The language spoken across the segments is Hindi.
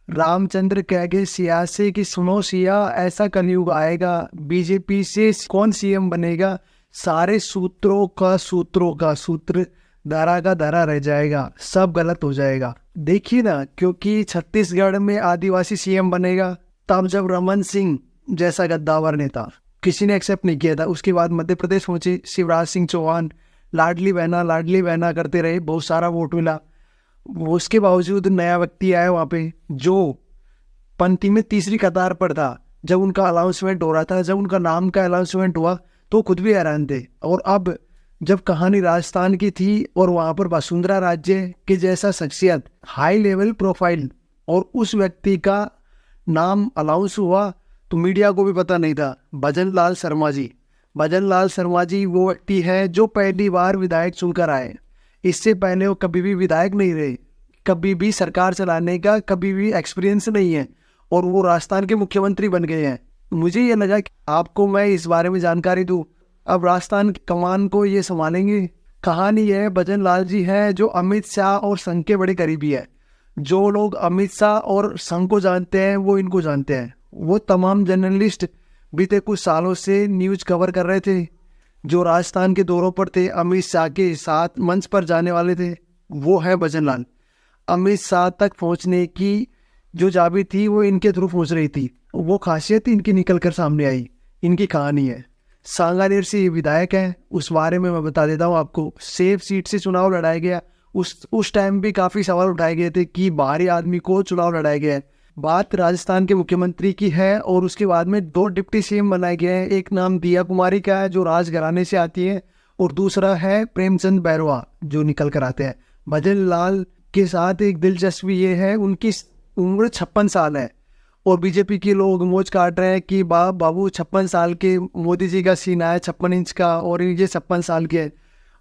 रामचंद्र कह गए सिया से कि सुनो सिया, ऐसा कलयुग आएगा, बीजेपी से कौन सीएम बनेगा, सारे सूत्रों का सूत्र धरा का धरा रह जाएगा, सब गलत हो जाएगा। देखिए ना, क्योंकि छत्तीसगढ़ में आदिवासी सीएम बनेगा, तब जब रमन सिंह जैसा गद्दावर नेता किसी ने एक्सेप्ट नहीं किया था, उसके बाद मध्य प्रदेश पहुंचे शिवराज सिंह चौहान, लाडली बहना करते रहे, बहुत सारा वोट मिला। वो उसके बावजूद नया व्यक्ति आया वहां पे जो पंक्ति में तीसरी कतार पर था। जब उनका अनाउंसमेंट हो रहा था, जब उनका नाम का अनाउंसमेंट हुआ, तो खुद भी हैरान थे। और अब जब कहानी राजस्थान की थी और वहां पर वसुंधरा राजे के जैसा शख्सियत, हाई लेवल प्रोफाइल, और उस व्यक्ति का नाम अनाउंस हुआ, तो मीडिया को भी पता नहीं था। भजन लाल शर्मा जी वो व्यक्ति है जो पहली बार विधायक चुनकर आए। इससे पहले वो कभी भी विधायक नहीं रहे, कभी भी सरकार चलाने का कभी भी एक्सपीरियंस नहीं है, और वो राजस्थान के मुख्यमंत्री बन गए हैं। मुझे ये लगा कि आपको मैं इस बारे में जानकारी दूं। अब राजस्थान की कमान को ये संभालेंगे। कहानी यह है, भजन लाल जी हैं जो अमित शाह और संघ के बड़े करीबी है। जो लोग अमित शाह और संघ को जानते हैं वो इनको जानते हैं। वो तमाम जर्नलिस्ट बीते कुछ सालों से न्यूज कवर कर रहे थे, जो राजस्थान के दौरों पर थे, अमित शाह के साथ मंच पर जाने वाले थे, वो है भजन लाल। अमित शाह तक पहुंचने की जो चाबी थी वो इनके थ्रू पहुंच रही थी। वो खासियत इनकी निकल कर सामने आई। इनकी कहानी है, सांगानेर से ये विधायक है, उस बारे में मैं बता देता हूँ आपको। सेफ सीट से चुनाव लड़ाया गया। उस टाइम भी काफ़ी सवाल उठाए गए थे कि बाहरी आदमी को चुनाव लड़ाया गया है। बात राजस्थान के मुख्यमंत्री की है, और उसके बाद में 2 डिप्टी सीएम बनाए गए हैं। एक नाम दिया कुमारी का है जो राजघराने से आती है, और दूसरा है प्रेमचंद बैरवा जो निकल कर आते हैं। भजन लाल के साथ एक दिलचस्पी ये है, उनकी उम्र 56 साल है, और बीजेपी के लोग मौज काट रहे हैं कि बाबू 56 साल के मोदी जी का सीना है 56 इंच का, और ये 56 साल के हैं।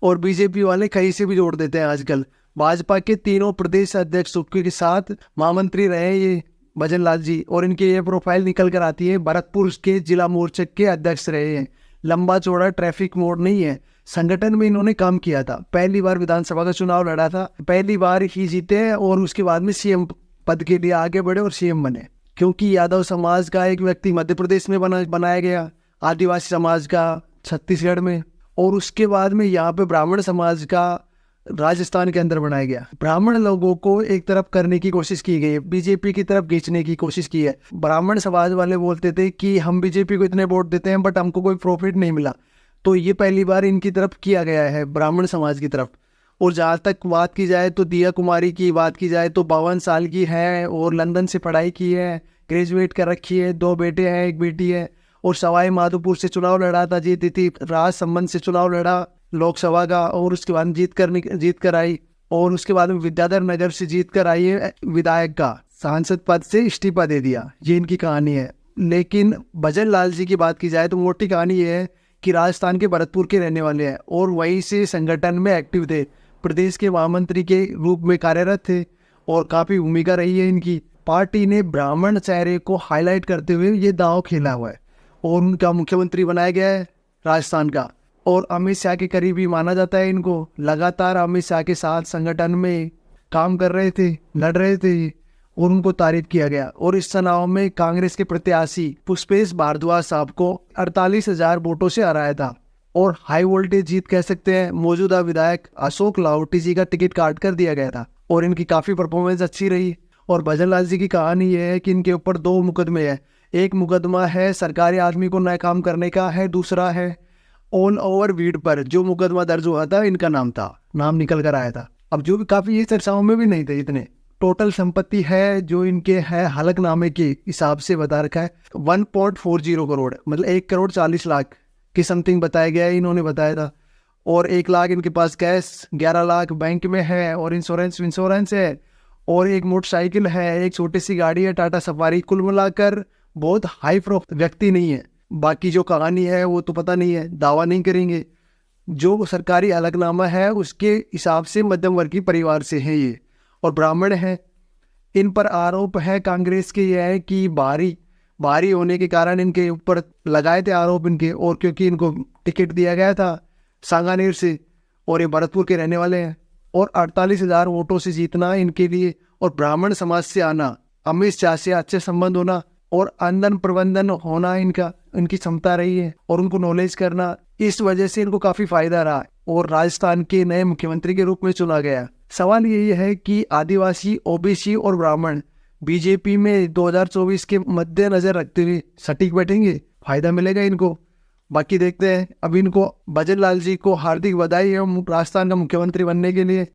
और बीजेपी वाले कहीं से भी जोड़ देते हैं आजकल। भाजपा के तीनों प्रदेश अध्यक्ष के साथ महामंत्री रहे ये भजन लाल जी, और इनके ये प्रोफाइल निकल कर आती है। भरतपुर के जिला मोर्चे के अध्यक्ष रहे हैं। लंबा चौड़ा ट्रैफिक मोड़ नहीं है। संगठन में इन्होंने काम किया था। पहली बार विधानसभा का चुनाव लड़ा था, पहली बार ही जीते, और उसके बाद में सीएम पद के लिए आगे बढ़े और सीएम बने। क्योंकि यादव समाज का एक व्यक्ति मध्य प्रदेश में बनाया गया, आदिवासी समाज का छत्तीसगढ़ में, और उसके बाद में यहाँ पे ब्राह्मण समाज का राजस्थान के अंदर बनाया गया। ब्राह्मण लोगों को एक तरफ करने की कोशिश की गई है, बीजेपी की तरफ खींचने की कोशिश की है। ब्राह्मण समाज वाले बोलते थे कि हम बीजेपी को इतने वोट देते हैं बट हमको कोई प्रॉफिट नहीं मिला। तो ये पहली बार इनकी तरफ किया गया है, ब्राह्मण समाज की तरफ। और जहाँ तक बात की जाए तो दिया कुमारी की बात की जाए तो 52 साल की है, और लंदन से पढ़ाई की है, ग्रेजुएट कर रखी है, 2 बेटे हैं, 1 बेटी है, और सवाई माधोपुर से चुनाव लड़ा था, जीती थी। राजसमंद से चुनाव लड़ा लोकसभा का, और उसके बाद जीत कर आई, और उसके बाद में विद्याधर नगर से जीत कर आई है विधायक का, सांसद पद से इस्तीफा दे दिया। ये इनकी कहानी है। लेकिन भजन लाल जी की बात की जाए तो मोटी कहानी ये है कि राजस्थान के भरतपुर के रहने वाले हैं, और वहीं से संगठन में एक्टिव थे, प्रदेश के महामंत्री के रूप में कार्यरत थे, और काफ़ी भूमिका रही है इनकी। पार्टी ने ब्राह्मण चेहरे को हाईलाइट करते हुए ये दांव खेला हुआ है, और उनका मुख्यमंत्री बनाया गया है राजस्थान का। और अमित शाह के करीबी माना जाता है इनको। लगातार अमित शाह के साथ संगठन में काम कर रहे थे, लड़ रहे थे, और उनको तारीफ किया गया। और इस चुनाव में कांग्रेस के प्रत्याशी पुष्पेश भारद्वाज साहब को 48,000 वोटों से हराया था, और हाई वोल्टेज जीत कह सकते हैं। मौजूदा विधायक अशोक लाहोटी जी का टिकट काट कर दिया गया था, और इनकी काफ़ी परफॉर्मेंस अच्छी रही। और भजन लाल जी की कहानी यह है कि इनके ऊपर 2 मुकदमे हैं। एक मुकदमा है सरकारी आदमी को नाकाम करने का है, दूसरा है ऑन ओवर वीड पर। जो मुकदमा दर्ज हुआ था इनका नाम निकल कर आया था। अब जो भी काफ़ी ये चर्चाओं में भी नहीं थे इतने। टोटल संपत्ति है जो इनके है हलफनामे के हिसाब से बता रखा है 1.40 करोड़, मतलब 1,40,00,000 की समथिंग बताया गया है, इन्होंने बताया था। और 1 लाख इनके पास कैश, 11 लाख बैंक में है, और इंश्योरेंस है, और एक मोटरसाइकिल है, एक छोटी सी गाड़ी है टाटा सफारी। कुल मिलाकर बहुत हाई प्रोफाइल व्यक्ति नहीं है। बाकी जो कहानी है वो तो पता नहीं है, दावा नहीं करेंगे। जो सरकारी हलफनामा है उसके हिसाब से मध्यम वर्गीय परिवार से है ये, और ब्राह्मण है। इन पर आरोप है कांग्रेस के ये है कि भारी होने के कारण इनके ऊपर लगाए थे आरोप इनके, और क्योंकि इनको टिकट दिया गया था सांगानेर से, और ये भरतपुर के रहने वाले हैं, और 48,000 वोटों से जीतना इनके लिए और ब्राह्मण समाज से आना अमित शाह से अच्छे संबंध होना और आंदोलन प्रबंधन होना इनकी क्षमता रही है और उनको नॉलेज करना, इस वजह से इनको काफी फायदा रहा और राजस्थान के नए मुख्यमंत्री के रूप में चुना गया। सवाल यही है कि आदिवासी, ओबीसी और ब्राह्मण बीजेपी में 2024 के मद्देनजर रखते हुए सटीक बैठेंगे, फायदा मिलेगा इनको। बाकी देखते हैं। अब इनको भजन लाल जी को हार्दिक बधाई है राजस्थान का मुख्यमंत्री बनने के लिए।